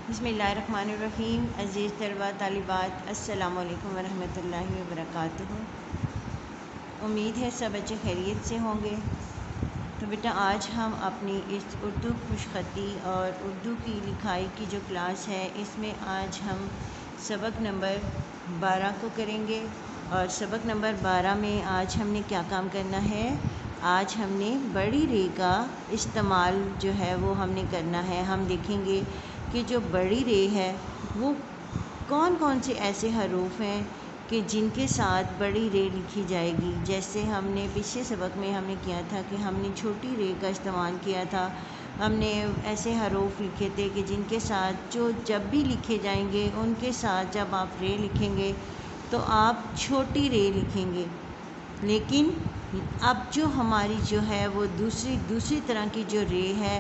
बिस्मिल्लाहिर्रहमानिर्रहीम। अज़ीज़ तलबा तालिबात, अस्सलामु अलैकुम वरहमतुल्लाहि वबरकातुहू। उम्मीद है सब बच्चे खैरियत से होंगे। तो बेटा आज हम अपनी इस उर्दू खुशखती और उर्दू की लिखाई की जो क्लास है इसमें आज हम सबक नंबर 12 को करेंगे। और सबक नंबर 12 में आज हमने क्या काम करना है, आज हमने बड़ी रे का इस्तेमाल जो है वो हमने करना है। हम देखेंगे कि जो बड़ी रे है वो कौन कौन से ऐसे हरूफ हैं कि जिनके साथ बड़ी रे लिखी जाएगी। जैसे हमने पिछले सबक में हमने किया था कि हमने छोटी रे का इस्तेमाल किया था। हमने ऐसे हरूफ लिखे थे कि जिनके साथ जो जब भी लिखे जाएंगे उनके साथ जब आप रे लिखेंगे तो आप छोटी रे लिखेंगे। लेकिन अब जो हमारी जो है वो दूसरी तरह की जो रे है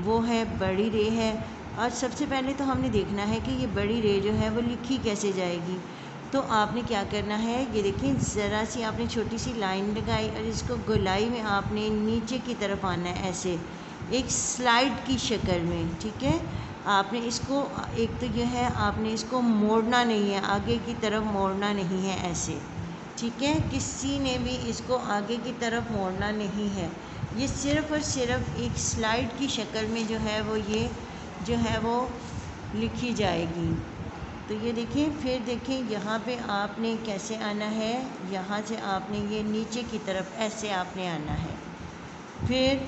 वो है बड़ी रे है। और सबसे पहले तो हमने देखना है कि ये बड़ी रे जो है वो लिखी कैसे जाएगी। तो आपने क्या करना है, ये देखिए ज़रा सी आपने छोटी सी लाइन लगाई और इसको गोलाई में आपने नीचे की तरफ आना है, ऐसे एक स्लाइड की शक्ल में। ठीक है, आपने इसको एक तो यह है आपने इसको मोड़ना नहीं है, आगे की तरफ मोड़ना नहीं है ऐसे। ठीक है, किसी ने भी इसको आगे की तरफ मोड़ना नहीं है। ये सिर्फ़ और सिर्फ एक स्लाइड की शक्ल में जो है वो ये जो है वो लिखी जाएगी। तो ये देखिए, फिर देखें यहाँ पे आपने कैसे आना है, यहाँ से आपने ये नीचे की तरफ ऐसे आपने आना है। फिर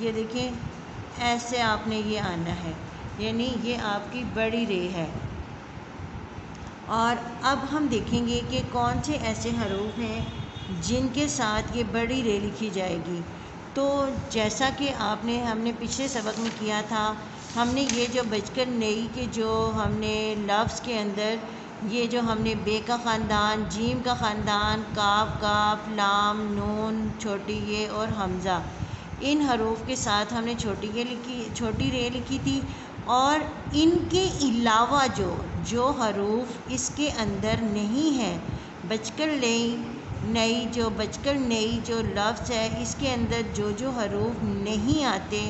ये देखें ऐसे आपने ये आना है, यानी ये आपकी बड़ी रे है। और अब हम देखेंगे कि कौन से ऐसे हरूफ हैं जिनके साथ ये बड़ी रे लिखी जाएगी। तो जैसा कि हमने पिछले सबक में किया था, हमने ये जो बचकर नई के जो हमने लफ्ज़ के अंदर ये जो हमने बे का ख़ानदान, जीम का ख़ानदान, काफ काफ, लाम, नून, छोटी ये और हमज़ा, इन हरूफ के साथ हमने छोटी रे लिखी थी। और इनके अलावा जो हरूफ इसके अंदर नहीं है, बचकर नई जो लफ्ज़ है इसके अंदर जो हरूफ नहीं आते,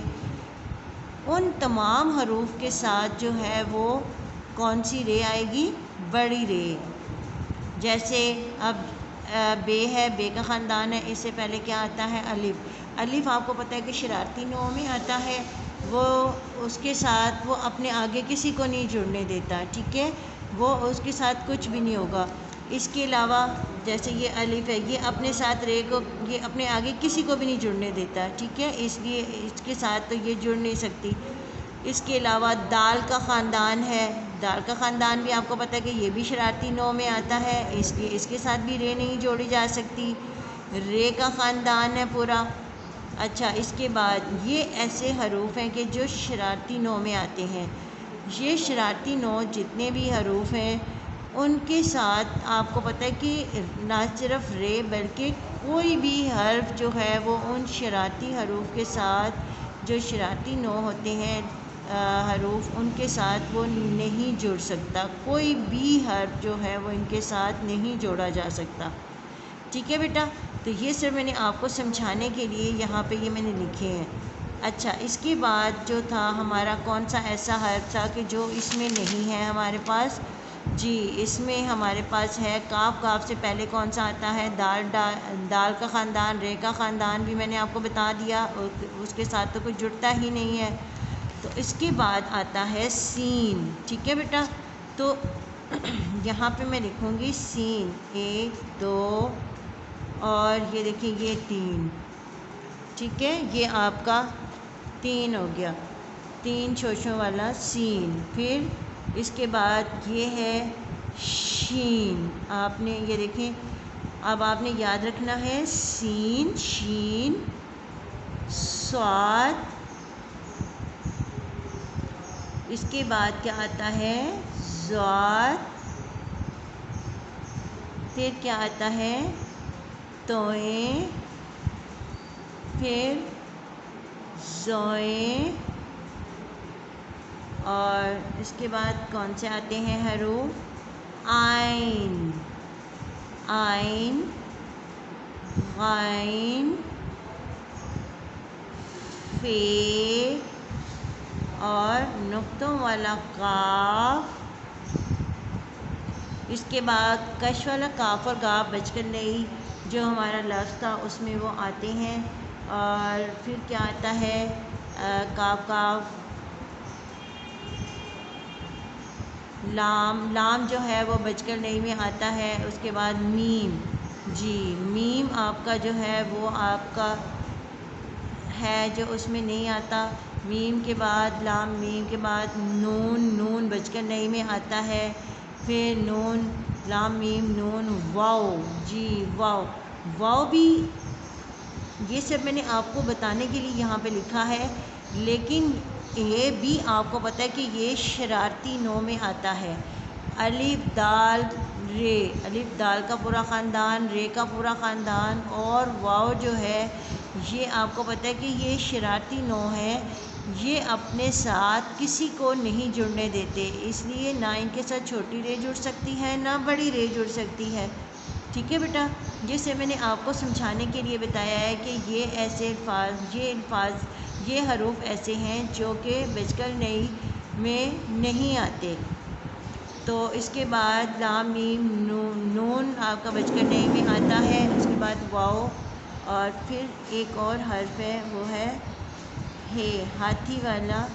उन तमाम हरूफ के साथ जो है वो कौन सी रे आएगी, बड़ी रे। जैसे अब बे है, बे का ख़ानदान है, इससे पहले क्या आता है, अलिफ़। अलिफ़ आपको पता है कि शरारती नौ में आता है, वो उसके साथ वो अपने आगे किसी को नहीं जुड़ने देता। ठीक है, वो उसके साथ कुछ भी नहीं होगा। इसके अलावा जैसे ये अलिफ़ है, ये अपने साथ रे को ये अपने आगे किसी को भी नहीं जुड़ने देता। ठीक है, इसलिए इसके साथ तो ये जुड़ नहीं सकती। इसके अलावा दाल का ख़ानदान है, दाल का ख़ानदान भी आपको पता है कि ये भी शरारती नौ में आता है, इसलिए इसके साथ भी रे नहीं जोड़ी जा सकती। रे का ख़ानदान है पूरा। अच्छा, इसके बाद ये ऐसे हरूफ हैं कि जो शरारती नौ में आते हैं। ये शरारती नौ जितने भी हरूफ हैं उनके साथ आपको पता है कि ना सिर्फ रे बल्कि कोई भी हर्फ जो है वो उन शरारती हरूफ के साथ, जो शरारती नौ होते हैं हरूफ, उनके साथ वो नहीं जुड़ सकता। कोई भी हर्फ जो है वो इनके साथ नहीं जोड़ा जा सकता। ठीक है बेटा, तो ये सिर्फ मैंने आपको समझाने के लिए यहाँ पे ये मैंने लिखे हैं। अच्छा, इसके बाद जो था हमारा कौन सा ऐसा हर्फ था कि जो इसमें नहीं है हमारे पास, जी इसमें हमारे पास है काफ। काफ से पहले कौन सा आता है, दाल का ख़ानदान। रे का ख़ानदान भी मैंने आपको बता दिया, उसके साथ तो कुछ जुड़ता ही नहीं है। तो इसके बाद आता है सीन। ठीक है बेटा, तो यहाँ पे मैं लिखूँगी सीन, 1 2 और ये देखिए ये 3। ठीक है, ये आपका 3 हो गया, 3 छोशों वाला सीन। फिर इसके बाद ये है शीन। आपने ये देखें, अब आपने याद रखना है सीन, शीन, स्वाद। इसके बाद क्या आता है, ज़ाद। फिर क्या आता है, तोए। फिर ज़ोए। और इसके बाद कौन से आते हैं हरूफ, आइन, आइन, गाइन, फे, और नुक्तों वाला काफ, इसके बाद कश वाला काफ और गाफ बचकर नहीं जो हमारा लफ्ज़ था उसमें वो आते हैं। और फिर क्या आता है, काफ काफ, लाम, लाम जो है वो बचकर नहीं में आता है। उसके बाद मीम, जी मीम आपका जो है वो आपका है जो उसमें नहीं आता। मीम के बाद लाम, मीम के बाद नून, नून बचकर नहीं में आता है। फिर नून, लाम मीम नून, वाव, जी वाव, वाव भी ये सब मैंने आपको बताने के लिए यहाँ पे लिखा है, लेकिन ये भी आपको पता है कि ये शरारती नो में आता है। अलिफ दाल रे, अलिफ दाल का पूरा ख़ानदान, रे का पूरा ख़ानदान, और वाव जो है ये आपको पता है कि ये शरारती नो है। ये अपने साथ किसी को नहीं जुड़ने देते, इसलिए ना इनके साथ छोटी रे जुड़ सकती है ना बड़ी रे जुड़ सकती है। ठीक है बेटा, जैसे मैंने आपको समझाने के लिए बताया है कि ये ऐसे अल्फाज, ये हरूफ ऐसे हैं जो कि बचकर नहीं में नहीं आते। तो इसके बाद लाम मीम नून आपका बचकर नहीं में आता है। उसके बाद वाओ, और फिर एक और हर्फ है वो है हे, हाथी वाला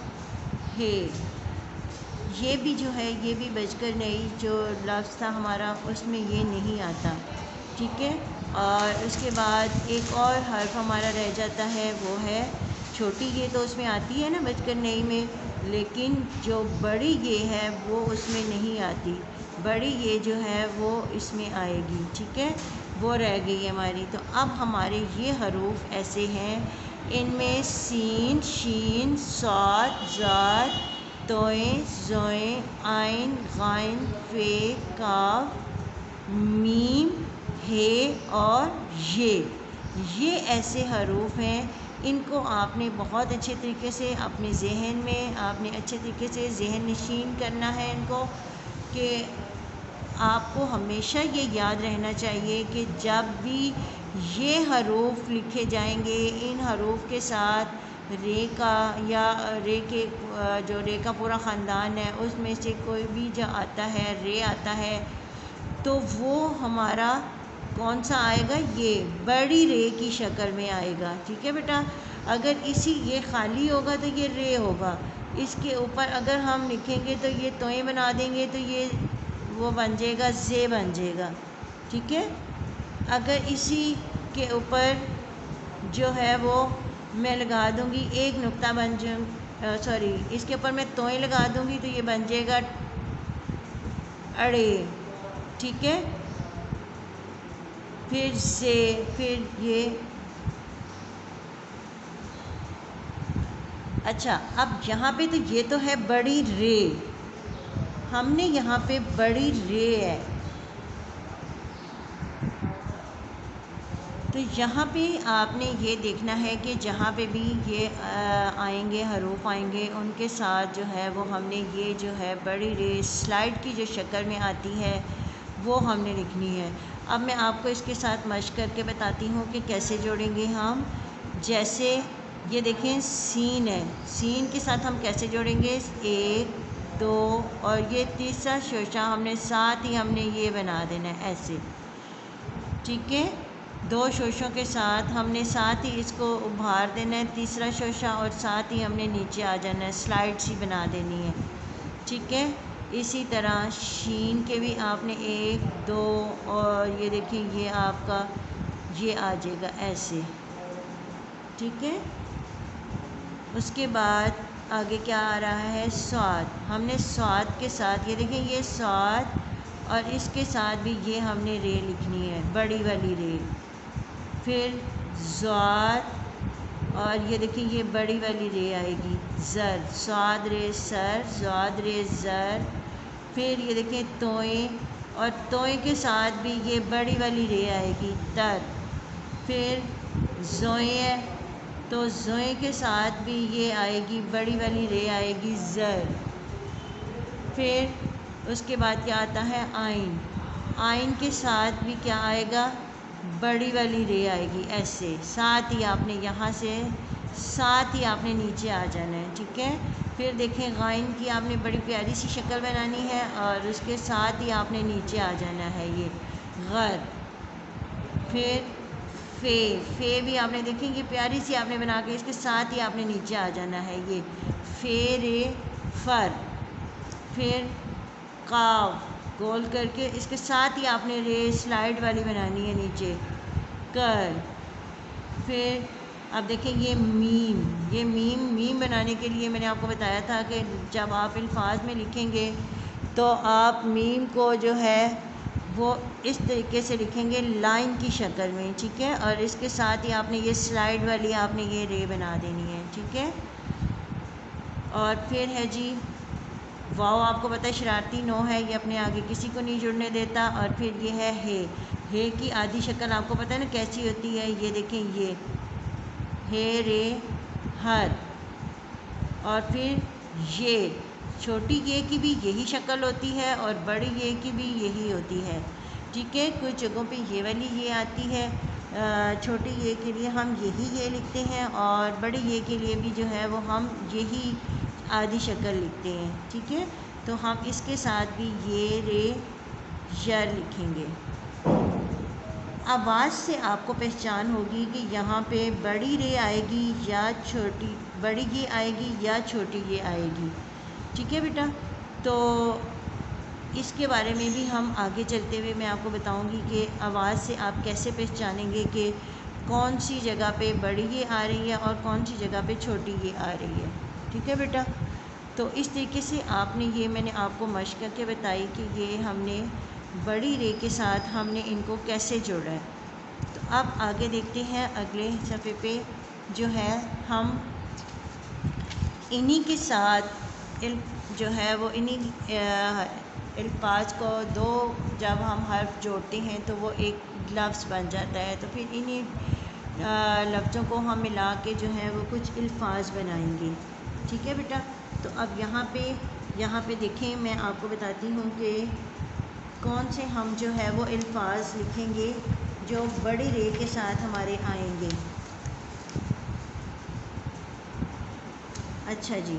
हे। ये भी जो है ये भी बचकर नहीं जो लफ्ज़ था हमारा उसमें ये नहीं आता। ठीक है, और उसके बाद एक और हर्फ हमारा रह जाता है वो है छोटी ये, तो उसमें आती है ना बचकर नहीं में, लेकिन जो बड़ी ये है वो उसमें नहीं आती। बड़ी ये जो है वो इसमें आएगी। ठीक है, वो रह गई हमारी। तो अब हमारे ये हरूफ ऐसे हैं, इनमें सीन, शीन, सॉद, ज़ाद, तोए, ज़ोए, आइन, गाइन, फे, काफ, मीम, हे और ये ऐसे हरूफ हैं। इनको आपने बहुत अच्छे तरीके से अपने जहन में आपने अच्छे तरीके से जहन नशीन करना है इनको, कि आपको हमेशा ये याद रहना चाहिए कि जब भी ये हरूफ लिखे जाएंगे, इन हरूफ के साथ रे का या रे के जो रे का पूरा ख़ानदान है उसमें से कोई भी जो आता है रे आता है, तो वो हमारा कौन सा आएगा, ये बड़ी रे की शक्ल में आएगा। ठीक है बेटा, अगर इसी ये खाली होगा तो ये रे होगा, इसके ऊपर अगर हम लिखेंगे तो ये तोएं बना देंगे तो ये वो बन जाएगा, जे बन जाएगा। ठीक है, अगर इसी के ऊपर जो है वो मैं लगा दूंगी एक नुक्ता बन सॉरी इसके ऊपर मैं तोएं लगा दूंगी तो ये बन जाएगा अड़े। ठीक है, फिर से फिर ये, अच्छा अब यहाँ पे तो ये तो है बड़ी रे, हमने यहाँ पे बड़ी रे है, तो यहाँ पे आपने ये देखना है कि जहाँ पे भी ये आएंगे हरूफ आएंगे उनके साथ जो है वो हमने ये जो है बड़ी रे स्लाइड की जो शक्ल में आती है वो हमने लिखनी है। अब मैं आपको इसके साथ मश्क करके बताती हूँ कि कैसे जोड़ेंगे हम। जैसे ये देखें सीन है, सीन के साथ हम कैसे जोड़ेंगे, 1 2 और ये तीसरा शोशा हमने साथ ही हमने ये बना देना है ऐसे। ठीक है, 2 शोशों के साथ हमने साथ ही इसको उभार देना है तीसरा शोशा, और साथ ही हमने नीचे आ जाना है, स्लाइड सी बना देनी है। ठीक है, इसी तरह शीन के भी आपने 1 2 और ये देखिए ये आपका ये आ जाएगा ऐसे। ठीक है, उसके बाद आगे क्या आ रहा है, स्वाद, हमने स्वाद के साथ ये देखिए ये स्वाद और इसके साथ भी ये हमने रे लिखनी है, बड़ी वाली रे। फिर ज़ाद और ये देखिए ये बड़ी वाली रे आएगी, ज़र, स्वाद रे सर, ज़ाद रे ज़र। फिर ये देखिए तोएं और तोएं के साथ भी ये बड़ी वाली रे आएगी, तर। फिर ज़ोए, तो ज़ोए के साथ भी ये आएगी बड़ी वाली रे आएगी, ज़र। फिर उसके बाद क्या आता है, आइन, आइन के साथ भी क्या आएगा, बड़ी वाली रे आएगी ऐसे। साथ ही आपने यहाँ से साथ ही आपने नीचे आ जाना है, ठीक है। फिर देखें गाइन की आपने बड़ी प्यारी सी शक्ल बनानी है और उसके साथ ही आपने नीचे आ जाना है ये गर। फिर फे भी आपने देखें ये प्यारी सी आपने बना के इसके साथ ही आपने नीचे आ जाना है ये फे रे फर। फिर काव गोल करके इसके साथ ही आपने रे स्लाइड वाली बनानी है नीचे कर। फिर अब देखें ये मीम बनाने के लिए मैंने आपको बताया था कि जब आप अल्फाज में लिखेंगे तो आप मीम को जो है वो इस तरीके से लिखेंगे लाइन की शक्ल में, ठीक है। और इसके साथ ही आपने ये स्लाइड वाली आपने ये रे बना देनी है, ठीक है। और फिर है जी वाव, आपको पता है शरारती नो है, ये अपने आगे किसी को नहीं जुड़ने देता। और फिर ये है हे की आधी शक्ल आपको पता है ना कैसी होती है, ये देखें ये हे रे हर। और फिर ये छोटी ये की भी यही शक्ल होती है और बड़ी ये की भी यही होती है, ठीक है। कुछ जगहों पे ये वाली ये आती है, छोटी ये के लिए हम यही ये लिखते हैं और बड़े ये के लिए भी जो है वो हम यही आधी शक्ल लिखते हैं, ठीक है। तो हम इसके साथ भी ये रे यर लिखेंगे। आवाज़ से आपको पहचान होगी कि यहाँ पे बड़ी रे आएगी या छोटी, बड़ी ये आएगी या छोटी ये आएगी, ठीक है बेटा। तो इसके बारे में भी हम आगे चलते हुए मैं आपको बताऊंगी कि आवाज़ से आप कैसे पहचानेंगे कि कौन सी जगह पे बड़ी ये आ रही है और कौन सी जगह पे छोटी ये आ रही है, ठीक है बेटा। तो इस तरीके से आपने ये मैंने आपको मशक करके बताई कि ये हमने बड़ी रे के साथ हमने इनको कैसे जोड़ा है। तो अब आगे देखते हैं अगले सफ़े पे जो है हम इन्हीं के साथ जो है वो इन्हीं अल्फाज को दो जब हम हर्फ जोड़ते हैं तो वो एक लफ्ज़ बन जाता है। तो फिर इन्हीं लफ्ज़ों को हम मिला के जो है वो कुछ अल्फाज बनाएंगे, ठीक है बेटा। तो अब यहाँ पे देखें मैं आपको बताती हूँ कि कौन से हम जो है वो अल्फाज लिखेंगे जो बड़ी रे के साथ हमारे आएंगे। अच्छा जी,